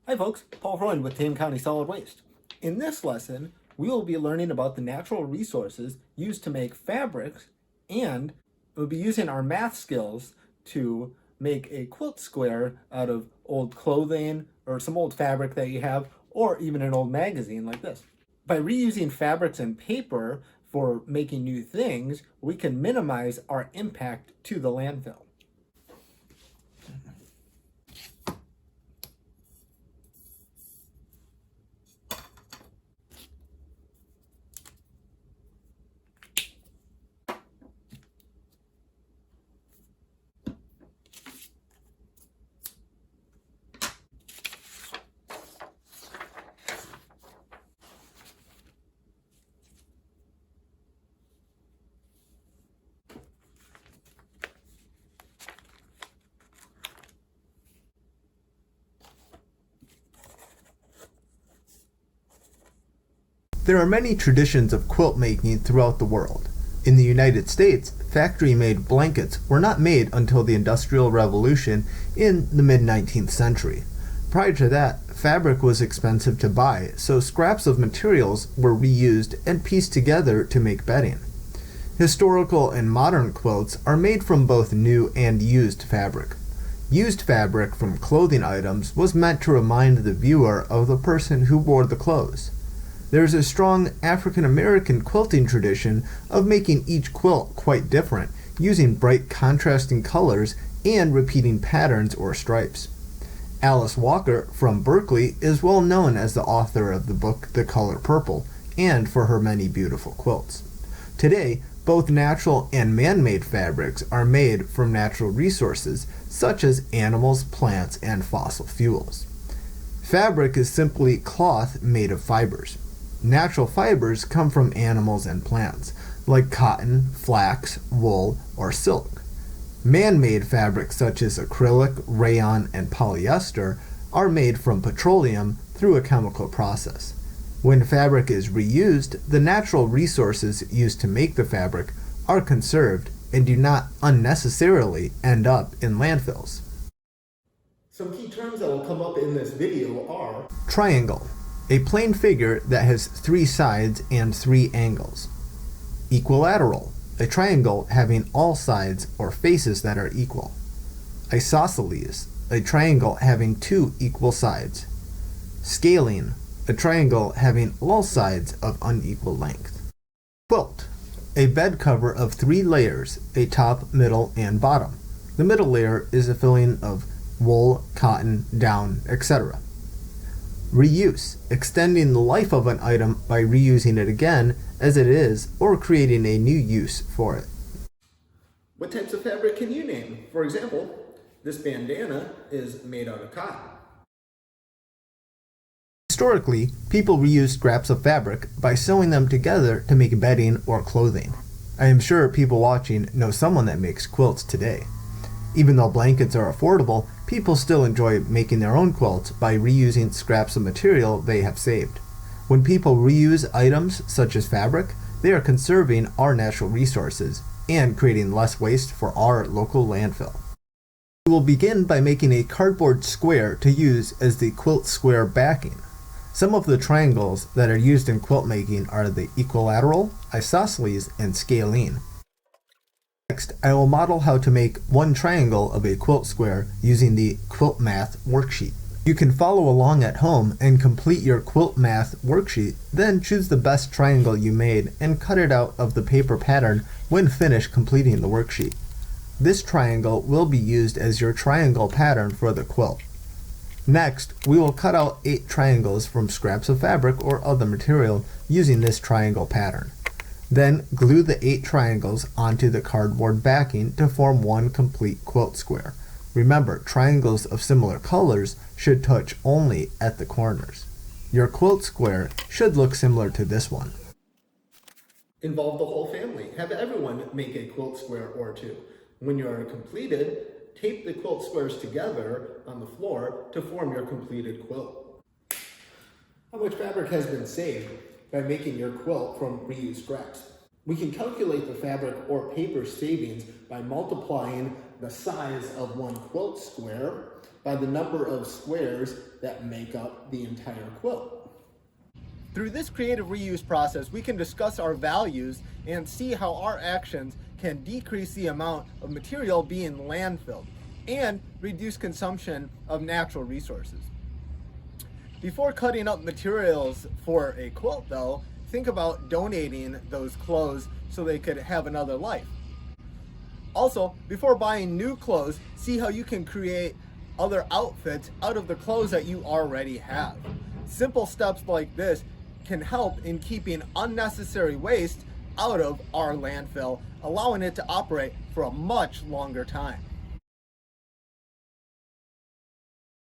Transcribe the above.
Hi folks, Paul Freund with Tame County Solid Waste. In this lesson, we will be learning about the natural resources used to make fabrics, and we'll be using our math skills to make a quilt square out of old clothing or some old fabric that you have, or even an old magazine like this. By reusing fabrics and paper for making new things, we can minimize our impact to the landfill. There are many traditions of quilt making throughout the world. In the United States, factory-made blankets were not made until the Industrial Revolution in the mid-19th century. Prior to that, fabric was expensive to buy, so scraps of materials were reused and pieced together to make bedding. Historical and modern quilts are made from both new and used fabric. Used fabric from clothing items was meant to remind the viewer of the person who wore the clothes. There is a strong African American quilting tradition of making each quilt quite different, using bright contrasting colors and repeating patterns or stripes. Alice Walker from Berkeley is well known as the author of the book The Color Purple, and for her many beautiful quilts. Today, both natural and man-made fabrics are made from natural resources such as animals, plants, and fossil fuels. Fabric is simply cloth made of fibers. Natural fibers come from animals and plants, like cotton, flax, wool, or silk. Man-made fabrics such as acrylic, rayon, and polyester are made from petroleum through a chemical process. When fabric is reused, the natural resources used to make the fabric are conserved and do not unnecessarily end up in landfills. Some key terms that will come up in this video are Triangle, a plane figure that has 3 sides and 3 angles. Equilateral, a triangle having all sides or faces that are equal. Isosceles, a triangle having 2 equal sides. Scalene, a triangle having all sides of unequal length. Quilt, a bed cover of 3 layers, a top, middle, and bottom. The middle layer is a filling of wool, cotton, down, etc. Reuse, extending the life of an item by reusing it again as it is or creating a new use for it. What types of fabric can you name? For example, this bandana is made out of cotton. Historically, people reused scraps of fabric by sewing them together to make bedding or clothing. I am sure people watching know someone that makes quilts today. Even though blankets are affordable, people still enjoy making their own quilts by reusing scraps of material they have saved. When people reuse items such as fabric, they are conserving our natural resources and creating less waste for our local landfill. We will begin by making a cardboard square to use as the quilt square backing. Some of the triangles that are used in quilt making are the equilateral, isosceles, and scalene. Next, I will model how to make one triangle of a quilt square using the Quilt Math worksheet. You can follow along at home and complete your Quilt Math worksheet, then choose the best triangle you made and cut it out of the paper pattern when finished completing the worksheet. This triangle will be used as your triangle pattern for the quilt. Next, we will cut out 8 triangles from scraps of fabric or other material using this triangle pattern. Then glue the 8 triangles onto the cardboard backing to form one complete quilt square. Remember, triangles of similar colors should touch only at the corners. Your quilt square should look similar to this one. Involve the whole family. Have everyone make a quilt square or 2. When you are completed, tape the quilt squares together on the floor to form your completed quilt. How much fabric has been saved by making your quilt from reused scraps? We can calculate the fabric or paper savings by multiplying the size of one quilt square by the number of squares that make up the entire quilt. Through this creative reuse process, we can discuss our values and see how our actions can decrease the amount of material being landfilled and reduce consumption of natural resources. Before cutting up materials for a quilt, though, think about donating those clothes so they could have another life. Also, before buying new clothes, see how you can create other outfits out of the clothes that you already have. Simple steps like this can help in keeping unnecessary waste out of our landfill, allowing it to operate for a much longer time.